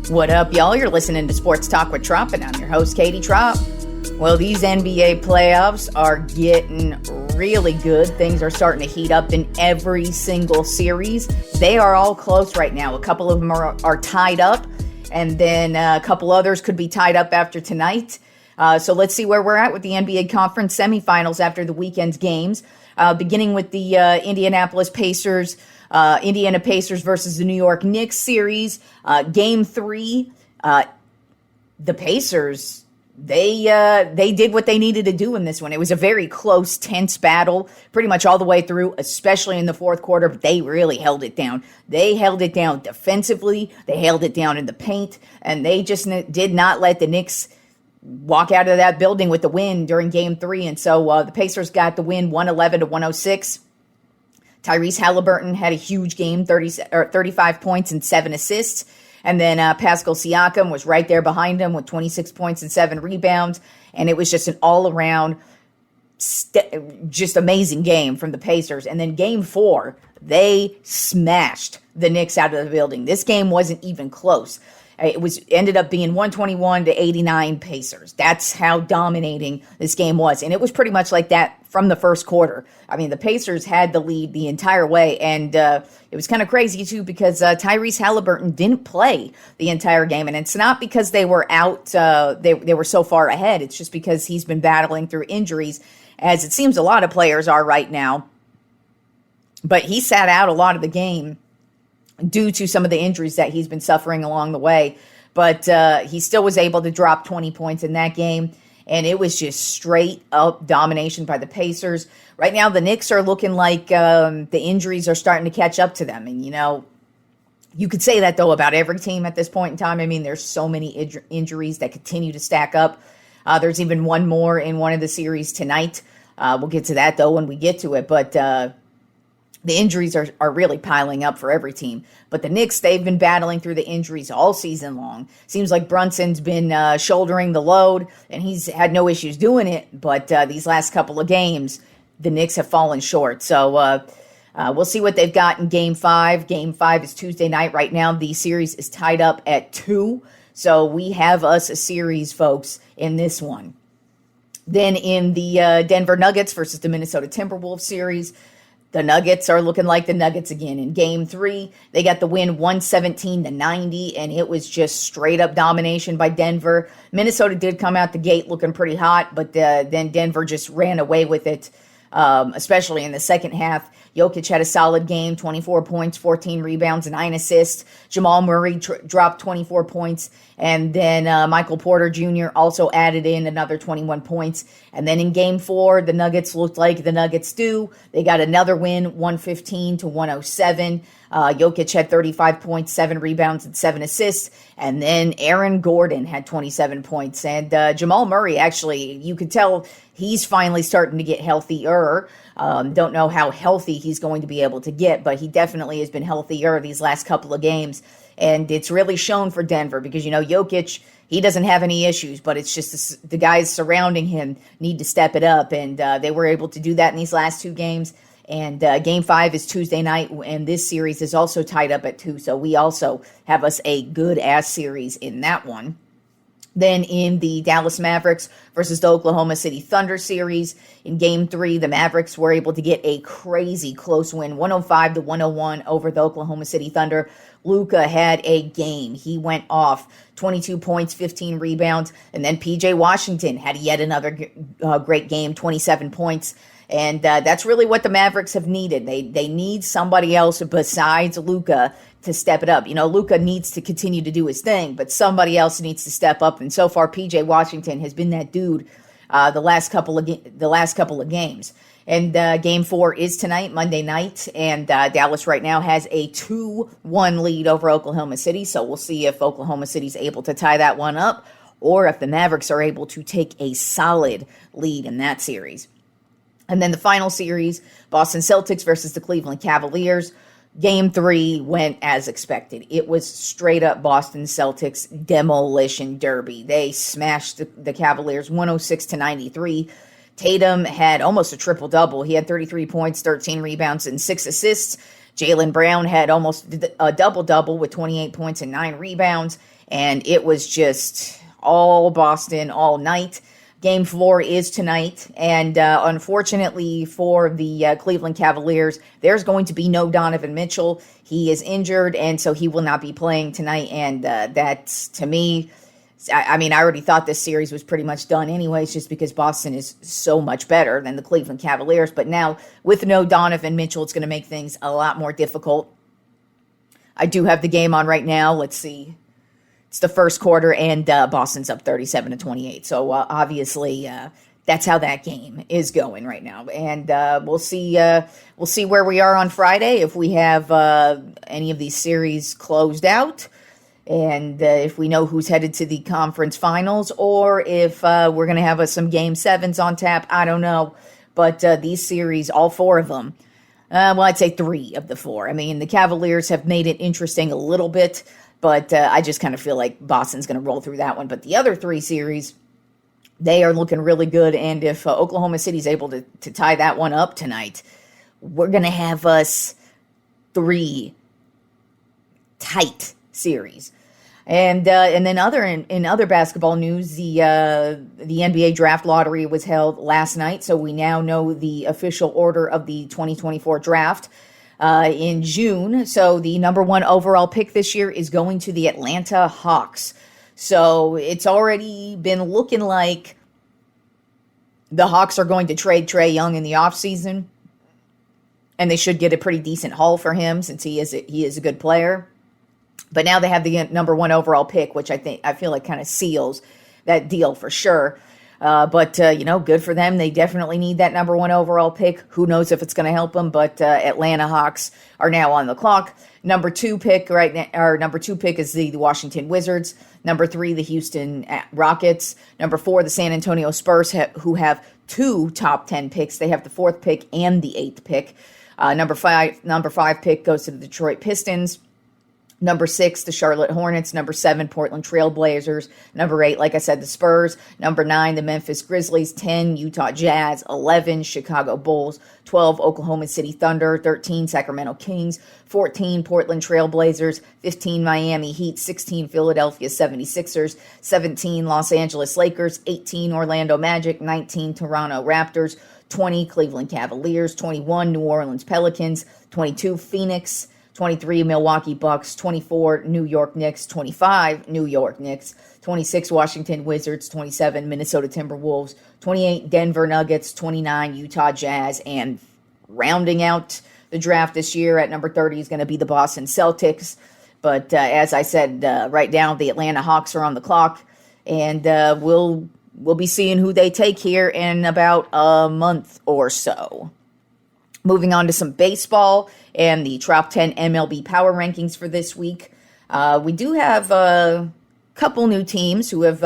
What up, y'all? You're listening to Sports Talk with Tropp, and I'm your host, Katie Tropp. Well, these NBA playoffs are getting really good. Things are starting to heat up in every single series. They are all close right now. A couple of them are tied up, and then a couple others could be tied up after tonight. So let's see where we're at with the NBA Conference semifinals after the weekend's games. Beginning with the Indiana Pacers versus the New York Knicks series. Game 3, the Pacers, they did what they needed to do in this one. It was a very close, tense battle pretty much all the way through, especially in the fourth quarter, but they really held it down. They held it down defensively. They held it down in the paint, and they just did not let the Knicks walk out of that building with the win during Game 3. And so the Pacers got the win 111-106. Tyrese Halliburton had a huge game, 35 points and 7 assists. And then Pascal Siakam was right there behind him with 26 points and 7 rebounds. And it was just an all-around, just amazing game from the Pacers. And then Game 4, they smashed the Knicks out of the building. This game wasn't even close. It ended up being 121-89 Pacers. That's how dominating this game was. And it was pretty much like that from the first quarter. I mean, the Pacers had the lead the entire way. And it was kind of crazy, too, because Tyrese Halliburton didn't play the entire game. And it's not because they were out, they were so far ahead. It's just because he's been battling through injuries, as it seems a lot of players are right now. But he sat out a lot of the game due to some of the injuries that he's been suffering along the way. But he still was able to drop 20 points in that game, and it was just straight up domination by the Pacers. Right now, the Knicks are looking like the injuries are starting to catch up to them. And, you know, you could say that, though, about every team at this point in time. I mean, there's so many injuries that continue to stack up. There's even one more in one of the series tonight. We'll get to that, though, when we get to it. But the injuries are really piling up for every team. But the Knicks, they've been battling through the injuries all season long. Seems like Brunson's been shouldering the load, and he's had no issues doing it. But these last couple of games, the Knicks have fallen short. So we'll see what they've got in Game 5. Game 5 is Tuesday night. Right now, the series is tied up at 2. So we have us a series, folks, in this one. Then in the Denver Nuggets versus the Minnesota Timberwolves series, the Nuggets are looking like the Nuggets again. In Game 3, they got the win 117-90, and it was just straight-up domination by Denver. Minnesota did come out the gate looking pretty hot, but then Denver just ran away with it, especially in the second half. Jokic had a solid game, 24 points, 14 rebounds, and 9 assists. Jamal Murray dropped 24 points. And then Michael Porter Jr. also added in another 21 points. And then in Game 4, the Nuggets looked like the Nuggets do. They got another win, 115-107. Jokic had 35 points, 7 rebounds, and 7 assists. And then Aaron Gordon had 27 points. And Jamal Murray, actually, you could tell he's finally starting to get healthier. Don't know how healthy he's going to be able to get, but he definitely has been healthier these last couple of games. And it's really shown for Denver because, you know, Jokic, he doesn't have any issues, but it's just the guys surrounding him need to step it up. And they were able to do that in these last 2 games. And Game 5 is Tuesday night, and this series is also tied up at 2. So we also have us a good-ass series in that one. Then in the Dallas Mavericks versus the Oklahoma City Thunder series, in Game 3, the Mavericks were able to get a crazy close win, 105-101 over the Oklahoma City Thunder. Luka had a game. He went off, 22 points, 15 rebounds, and then P.J. Washington had yet another great game, 27 points. And that's really what the Mavericks have needed. They need somebody else besides Luka to step it up. You know, Luka needs to continue to do his thing, but somebody else needs to step up. And so far, P.J. Washington has been that dude the last couple of games. And Game 4 is tonight, Monday night, and Dallas right now has a 2-1 lead over Oklahoma City. So we'll see if Oklahoma City's able to tie that one up, or if the Mavericks are able to take a solid lead in that series. And then the final series, Boston Celtics versus the Cleveland Cavaliers. Game 3 went as expected. It was straight up Boston Celtics demolition derby. They smashed the Cavaliers 106-93. Tatum had almost a triple-double. He had 33 points, 13 rebounds, and 6 assists. Jaylen Brown had almost a double-double with 28 points and 9 rebounds. and it was just all Boston all night. Game 4 is tonight, and unfortunately for the Cleveland Cavaliers, there's going to be no Donovan Mitchell. He is injured, and so he will not be playing tonight, and that's, to me, I mean, I already thought this series was pretty much done anyways, just because Boston is so much better than the Cleveland Cavaliers, but now, with no Donovan Mitchell, it's going to make things a lot more difficult. I do have the game on right now. Let's see. It's the first quarter, and Boston's up 37-28. So obviously, that's how that game is going right now. And we'll see where we are on Friday if we have any of these series closed out, and if we know who's headed to the conference finals, or if we're going to have some game 7s on tap. I don't know, but these series, all 4 of them. Well, I'd say 3 of the 4. I mean, the Cavaliers have made it interesting a little bit. But I just kind of feel like Boston's going to roll through that one. But the other 3 series, they are looking really good. And if Oklahoma City's able to tie that one up tonight, we're going to have us 3 tight series. And then in other basketball news, the NBA draft lottery was held last night. So we now know the official order of the 2024 draft. In June. So the number 1 overall pick this year is going to the Atlanta Hawks. So it's already been looking like the Hawks are going to trade Trae Young in the offseason, and they should get a pretty decent haul for him since he is a good player. But now they have the number 1 overall pick, which I feel like kind of seals that deal for sure. But good for them. They definitely need that number 1 overall pick. Who knows if it's going to help them, but Atlanta Hawks are now on the clock. Number 2 pick right now, or number 2 pick is the Washington Wizards. Number 3, the Houston Rockets. Number 4, the San Antonio Spurs, who have 2 top 10 picks. They have the 4th pick and the 8th pick. Number 5 pick goes to the Detroit Pistons. Number 6, the Charlotte Hornets. Number 7, Portland Trail Blazers. Number 8, like I said, the Spurs. Number 9, the Memphis Grizzlies. 10, Utah Jazz. 11, Chicago Bulls. 12, Oklahoma City Thunder. 13, Sacramento Kings. 14, Portland Trail Blazers. 15, Miami Heat. 16, Philadelphia 76ers. 17, Los Angeles Lakers. 18, Orlando Magic. 19, Toronto Raptors. 20, Cleveland Cavaliers. 21, New Orleans Pelicans. 22, Phoenix. 23, Milwaukee Bucks. 24, New York Knicks. 25, New York Knicks. 26, Washington Wizards. 27, Minnesota Timberwolves. 28, Denver Nuggets. 29, Utah Jazz. And rounding out the draft this year at number 30 is going to be the Boston Celtics. But as I said, right now the Atlanta Hawks are on the clock. And we'll be seeing who they take here in about a month or so. Moving on to some baseball and the Tropp 10 MLB Power Rankings for this week. We do have a couple new teams who have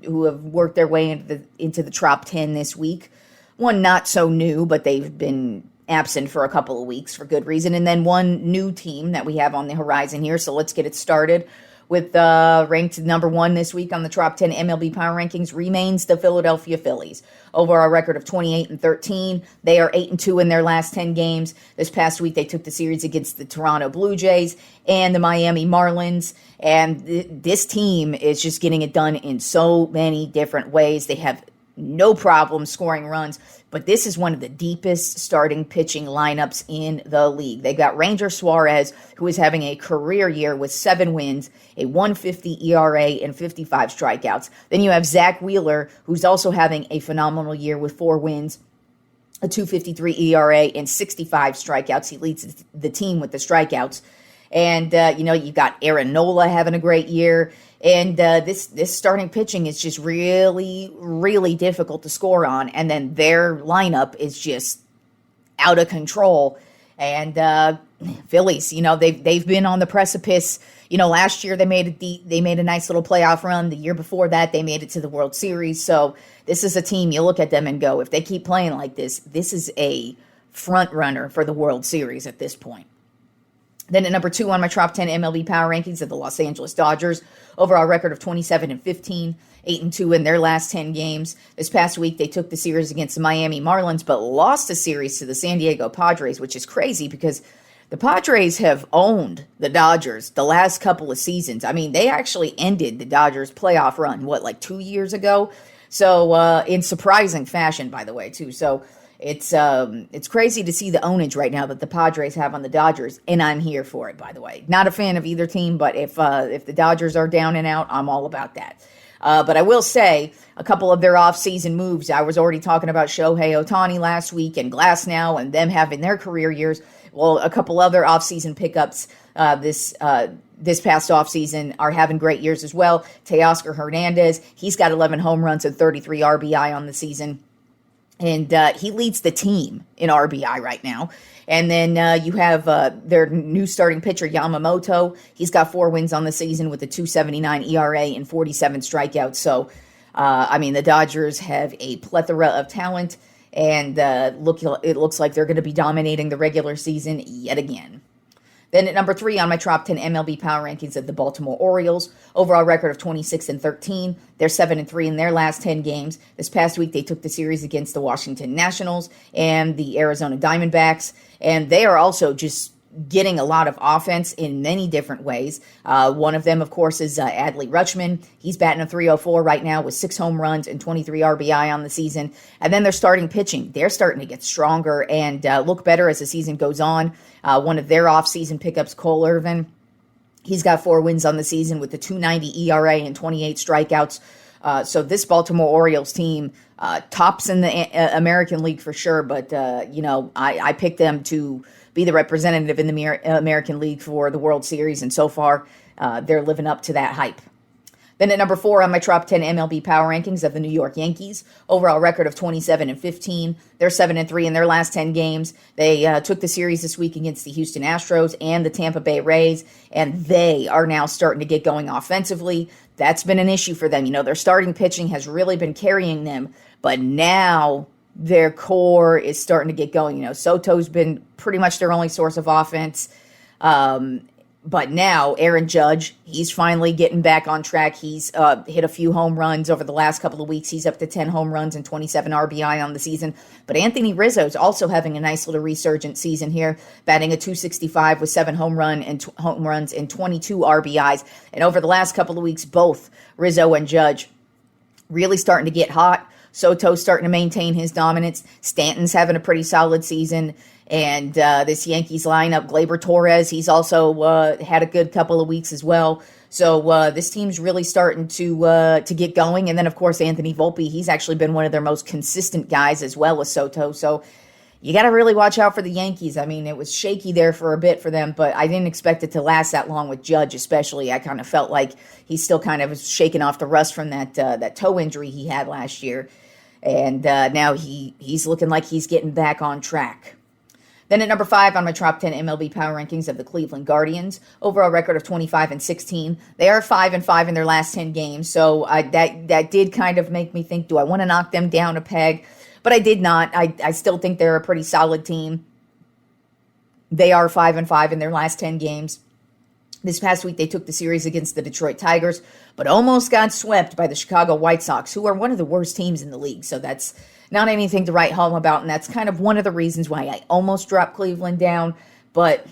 worked their way into the Tropp 10 this week. One not so new, but they've been absent for a couple of weeks for good reason. And then one new team that we have on the horizon here. So let's get it started with ranked number 1 this week on the Tropp 10 MLB Power Rankings remains the Philadelphia Phillies. Overall record of 28-13. They are 8-2 in their last 10 games. This past week, they took the series against the Toronto Blue Jays and the Miami Marlins. And this team is just getting it done in so many different ways. They have no problem scoring runs, but this is one of the deepest starting pitching lineups in the league. They got Ranger Suarez, who is having a career year with 7 wins, a 1.50 ERA, and 55 strikeouts. Then you have Zach Wheeler, who's also having a phenomenal year with 4 wins, a 2.53 ERA, and 65 strikeouts. He leads the team with the strikeouts. And, you've got Aaron Nola having a great year. And this starting pitching is just really, really difficult to score on. And then their lineup is just out of control. And Phillies, they've been on the precipice. Last year they made a nice little playoff run. The year before that, they made it to the World Series. So this is a team, you look at them and go, if they keep playing like this is a front runner for the World Series at this point. Then at number 2 on my Tropp 10 MLB Power Rankings are the Los Angeles Dodgers. Overall record of 27-15, 8-2 in their last 10 games. This past week, they took the series against the Miami Marlins, but lost the series to the San Diego Padres, which is crazy because The Padres have owned the Dodgers the last couple of seasons. I mean, they actually ended the Dodgers playoff run, like 2 years ago? So, in surprising fashion, by the way, too. So, it's crazy to see the ownage right now that the Padres have on the Dodgers, and I'm here for it, by the way. Not a fan of either team, but if the Dodgers are down and out, I'm all about that. But I will say a couple of their offseason moves. I was already talking about Shohei Ohtani last week and Glasnow and them having their career years. Well, a couple other offseason pickups this past offseason are having great years as well. Teoscar Hernandez, he's got 11 home runs and 33 RBI on the season. And he leads the team in RBI right now. And then you have their new starting pitcher, Yamamoto. He's got 4 wins on the season with a 2.79 ERA and 47 strikeouts. So, the Dodgers have a plethora of talent. And it looks like they're going to be dominating the regular season yet again. Then at number 3 on my top 10 MLB Power Rankings of the Baltimore Orioles. Overall record of 26-13. They're 7-3 in their last 10 games. This past week, they took the series against the Washington Nationals and the Arizona Diamondbacks. And they are also just getting a lot of offense in many different ways. One of them, of course, is Adley Rutschman. He's batting a .304 right now with 6 home runs and 23 RBI on the season. And then they're starting pitching. They're starting to get stronger and look better as the season goes on. One of their offseason pickups, Cole Irvin, he's got 4 wins on the season with a 2.90 ERA and 28 strikeouts. So this Baltimore Orioles team tops in the American League for sure. But, I picked them to be the representative in the American League for the World Series, and so far, they're living up to that hype. Then at number 4 on my top 10 MLB Power Rankings of the New York Yankees, overall record of 27-15. They're 7-3 in their last 10 games. They took the series this week against the Houston Astros and the Tampa Bay Rays, and they are now starting to get going offensively. That's been an issue for them. Their starting pitching has really been carrying them, but now their core is starting to get going. Soto's been pretty much their only source of offense. But now Aaron Judge, he's finally getting back on track. He's hit a few home runs over the last couple of weeks. He's up to 10 home runs and 27 RBI on the season. But Anthony Rizzo's also having a nice little resurgent season here, batting a .265 with 7 home runs and 22 RBIs. And over the last couple of weeks, both Rizzo and Judge really starting to get hot. Soto's starting to maintain his dominance. Stanton's having a pretty solid season. And this Yankees lineup, Gleyber Torres, he's also had a good couple of weeks as well. So this team's really starting to get going. And then, of course, Anthony Volpe, he's actually been one of their most consistent guys as well as Soto. So you got to really watch out for the Yankees. It was shaky there for a bit for them, but I didn't expect it to last that long with Judge especially. I kind of felt like he's still kind of shaking off the rust from that toe injury he had last year. And now he's looking like he's getting back on track. Then at number 5 on my top 10 MLB Power Rankings of the Cleveland Guardians, overall record of 25-16. They are 5-5 in their last 10 games, so that did kind of make me think, do I want to knock them down a peg? But I did not. I still think they're a pretty solid team. They are 5-5 in their last 10 games. This past week, they took the series against the Detroit Tigers, but almost got swept by the Chicago White Sox, who are one of the worst teams in the league. So that's not anything to write home about, and that's kind of one of the reasons why I almost dropped Cleveland down, but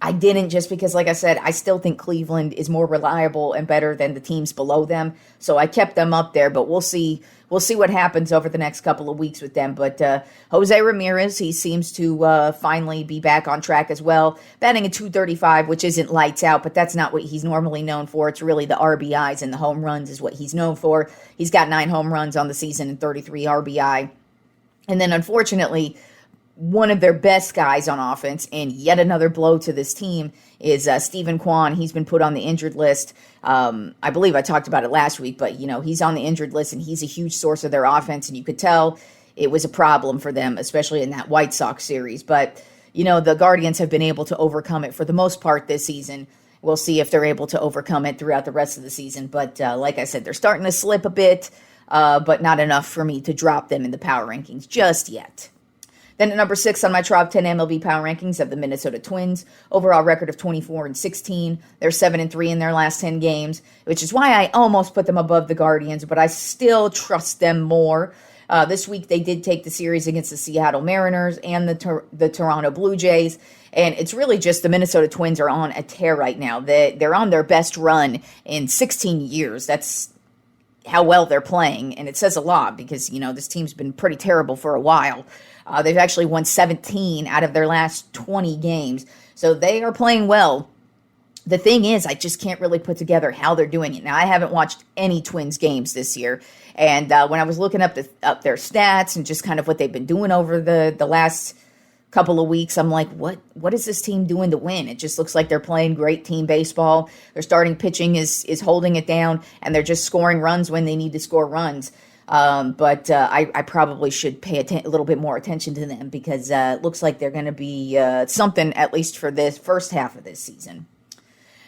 I didn't, just because, like I said, I still think Cleveland is more reliable and better than the teams below them, so I kept them up there, but we'll see what happens over the next couple of weeks with them. But Jose Ramirez, he seems to finally be back on track as well, batting a .235, which isn't lights out, but that's not what he's normally known for. It's really the RBIs and the home runs is what he's known for. He's got 9 home runs on the season and 33 RBI. And then, unfortunately, one of their best guys on offense, and yet another blow to this team, is Stephen Kwan. He's been put on the injured list. I believe I talked about it last week, but, he's on the injured list, and he's a huge source of their offense, and you could tell it was a problem for them, especially in that White Sox series. But, the Guardians have been able to overcome it for the most part this season. We'll see if they're able to overcome it throughout the rest of the season. But like I said, they're starting to slip a bit, but not enough for me to drop them in the power rankings just yet. Then at number 6 on my top 10 MLB Power Rankings of the Minnesota Twins, overall record of 24-16. They're 7-3 in their last 10 games, which is why I almost put them above the Guardians, but I still trust them more. This week they did take the series against the Seattle Mariners and the Toronto Blue Jays. And it's really just the Minnesota Twins are on a tear right now. They're on their best run in 16 years. That's how well they're playing. And it says a lot because, this team's been pretty terrible for a while. They've actually won 17 out of their last 20 games. So they are playing well. The thing is, I just can't really put together how they're doing it. Now, I haven't watched any Twins games this year. And when I was looking up their stats and just kind of what they've been doing over the last couple of weeks, I'm like, what is this team doing to win? It just looks like they're playing great team baseball. Their starting pitching is holding it down, and they're just scoring runs when they need to score runs. But I probably should pay a little bit more attention to them because it looks like they're going to be something, at least for this first half of this season.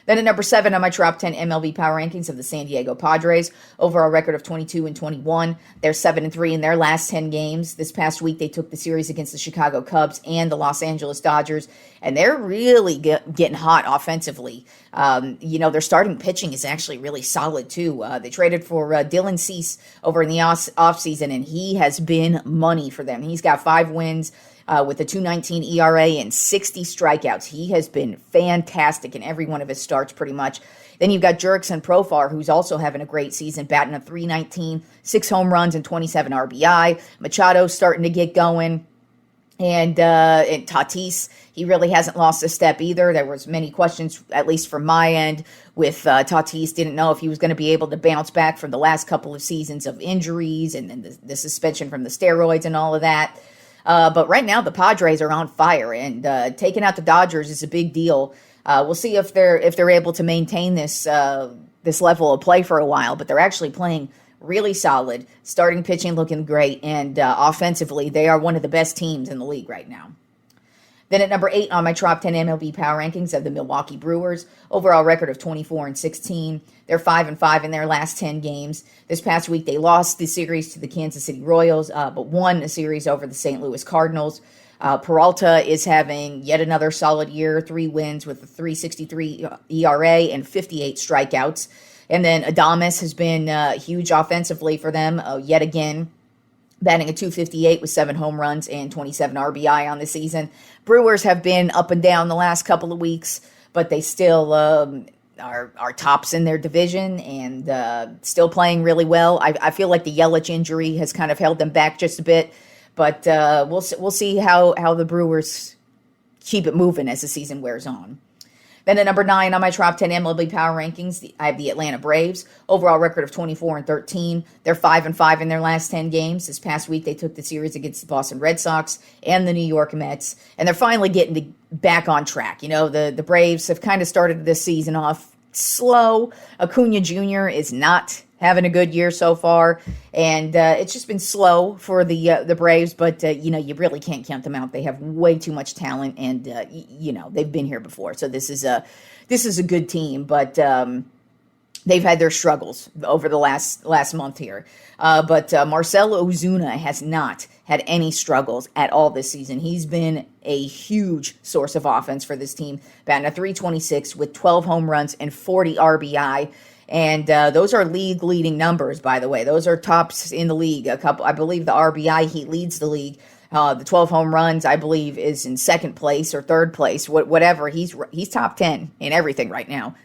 Then at number 7 on my Tropp 10 MLB Power Rankings of the San Diego Padres, overall record of 22-21. They're 7-3 in their last 10 games. This past week, they took the series against the Chicago Cubs and the Los Angeles Dodgers, and they're really getting hot offensively. Their starting pitching is actually really solid, too. They traded for Dylan Cease over in the offseason, and he has been money for them. He's got 5 wins. With a 2.19 ERA and 60 strikeouts. He has been fantastic in every one of his starts pretty much. Then you've got Jurickson Profar, who's also having a great season, batting a 3.19, 6 home runs and 27 RBI. Machado's starting to get going. And Tatis, he really hasn't lost a step either. There was many questions, at least from my end, with Tatis. Didn't know if he was going to be able to bounce back from the last couple of seasons of injuries and then the suspension from the steroids and all of that. But right now, the Padres are on fire, and taking out the Dodgers is a big deal. We'll see if they're able to maintain this level of play for a while. But they're actually playing really solid, starting pitching looking great, and offensively, they are one of the best teams in the league right now. Then at number 8 on my Tropp 10 MLB Power Rankings of the Milwaukee Brewers, overall record of 24-16. They're 5-5 in their last 10 games. This past week, they lost the series to the Kansas City Royals, but won a series over the St. Louis Cardinals. Peralta is having yet another solid year, 3 wins with a 3.63 ERA and 58 strikeouts. And then Adames has been huge offensively for them yet again, batting a 258 with 7 home runs and 27 RBI on the season. Brewers have been up and down the last couple of weeks, but they still are tops in their division and still playing really well. I feel like the Yelich injury has kind of held them back just a bit, but we'll see how the Brewers keep it moving as the season wears on. Then at number 9 on my Tropp 10 MLB Power Rankings, I have the Atlanta Braves. Overall record of 24-13. They're 5-5 in their last 10 games. This past week, they took the series against the Boston Red Sox and the New York Mets, and they're finally getting back on track. The Braves have kind of started this season off slow. Acuna Jr. is not having a good year so far, and it's just been slow for the Braves, but you really can't count them out. They have way too much talent, and they've been here before, so this is a good team, but they've had their struggles over the last month here. But Marcell Ozuna has not had any struggles at all this season. He's been a huge source of offense for this team, batting a 326 with 12 home runs and 40 RBI. And those are league-leading numbers, by the way. Those are tops in the league. I believe the RBI, he leads the league. The 12 home runs, I believe, is in second place or third place. Whatever, he's top 10 in everything right now.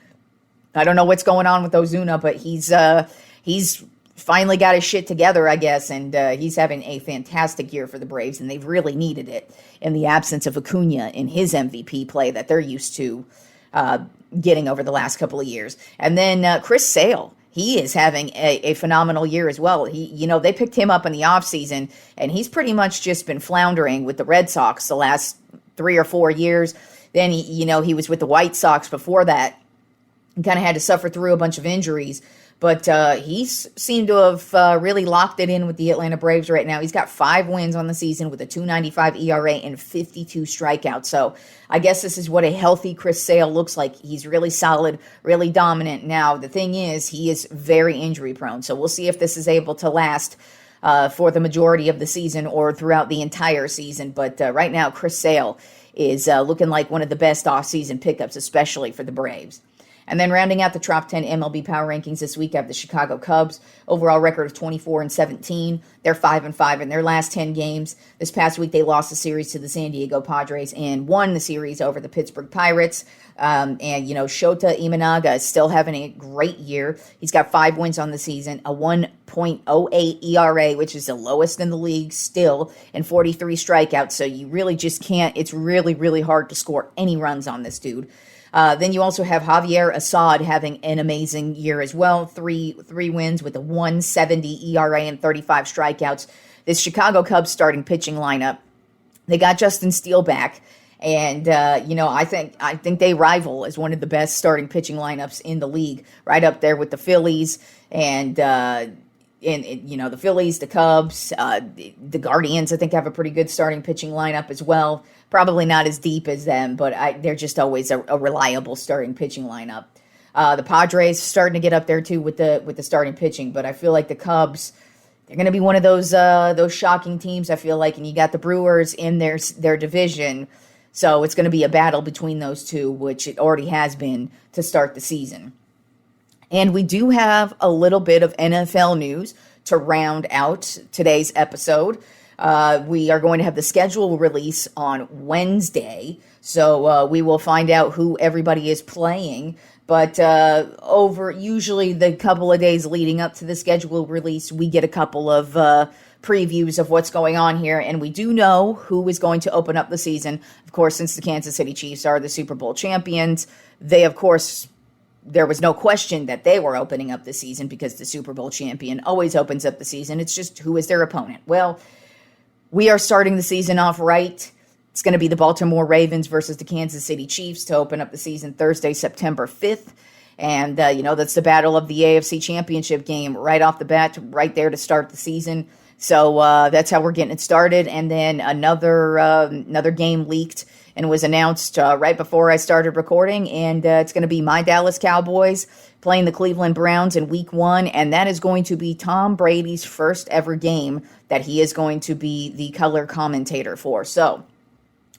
I don't know what's going on with Ozuna, but he's finally got his shit together, I guess, and he's having a fantastic year for the Braves, and they've really needed it in the absence of Acuna in his MVP play that they're used to getting over the last couple of years. And then Chris Sale, he is having a phenomenal year as well. They picked him up in the offseason, and he's pretty much just been floundering with the Red Sox the last 3 or 4 years. Then he was with the White Sox before that and kind of had to suffer through a bunch of injuries. But he seemed to have really locked it in with the Atlanta Braves right now. He's got 5 wins on the season with a 2.95 ERA and 52 strikeouts. So I guess this is what a healthy Chris Sale looks like. He's really solid, really dominant. Now, the thing is, he is very injury prone. So we'll see if this is able to last for the majority of the season or throughout the entire season. But right now, Chris Sale is looking like one of the best offseason pickups, especially for the Braves. And then rounding out the top 10 MLB Power Rankings this week, I have the Chicago Cubs. Overall record of 24-17. They're 5-5 in their last 10 games. This past week, they lost the series to the San Diego Padres and won the series over the Pittsburgh Pirates. Shota Imanaga is still having a great year. He's got 5 wins on the season, a 1.08 ERA, which is the lowest in the league still, and 43 strikeouts. So you really just can't. It's really, really hard to score any runs on this dude. Then you also have Javier Assad having an amazing year as well. Three wins with a 1.70 ERA and 35 strikeouts. This Chicago Cubs starting pitching lineup, they got Justin Steele back. And, I think they rival as one of the best starting pitching lineups in the league, right up there with the Phillies and the Phillies, the Cubs, the Guardians, I think have a pretty good starting pitching lineup as well. Probably not as deep as them, but they're just always a reliable starting pitching lineup. The Padres starting to get up there too with the starting pitching, but I feel like the Cubs, they're going to be one of those shocking teams, I feel like, and you got the Brewers in their division. So it's going to be a battle between those two, which it already has been to start the season. And we do have a little bit of NFL news to round out today's episode. We are going to have the schedule release on Wednesday, so we will find out who everybody is playing. But over usually the couple of days leading up to the schedule release, we get a couple of previews of what's going on here, and we do know who is going to open up the season. Of course, since the Kansas City Chiefs are the Super Bowl champions, they, of course, there was no question that they were opening up the season because the Super Bowl champion always opens up the season. It's just who is their opponent. Well, we are starting the season off right. It's going to be the Baltimore Ravens versus the Kansas City Chiefs to open up the season Thursday, September 5th. And, that's the battle of the AFC Championship game right off the bat, right there to start the season. So that's how we're getting it started. And then another game leaked and was announced right before I started recording. And it's going to be my Dallas Cowboys playing the Cleveland Browns in Week 1. And that is going to be Tom Brady's first ever game that he is going to be the color commentator for. So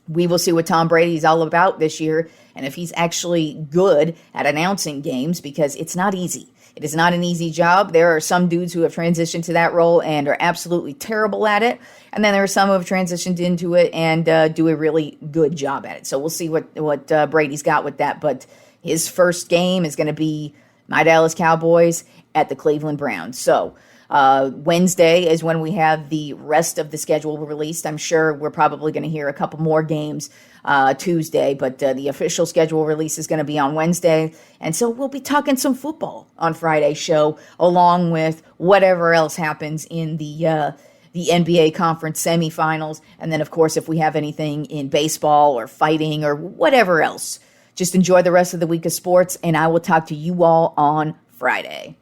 we will see what Tom Brady is all about this year and if he's actually good at announcing games, because it's not easy. It is not an easy job. There are some dudes who have transitioned to that role and are absolutely terrible at it. And then there are some who have transitioned into it and do a really good job at it. So we'll see what Brady's got with that. But his first game is going to be my Dallas Cowboys at the Cleveland Browns. So Wednesday is when we have the rest of the schedule released. I'm sure we're probably going to hear a couple more games Tuesday, but the official schedule release is going to be on Wednesday. And so we'll be talking some football on Friday's show, along with whatever else happens in the NBA conference semifinals. And then, of course, if we have anything in baseball or fighting or whatever else, just enjoy the rest of the week of sports, and I will talk to you all on Friday.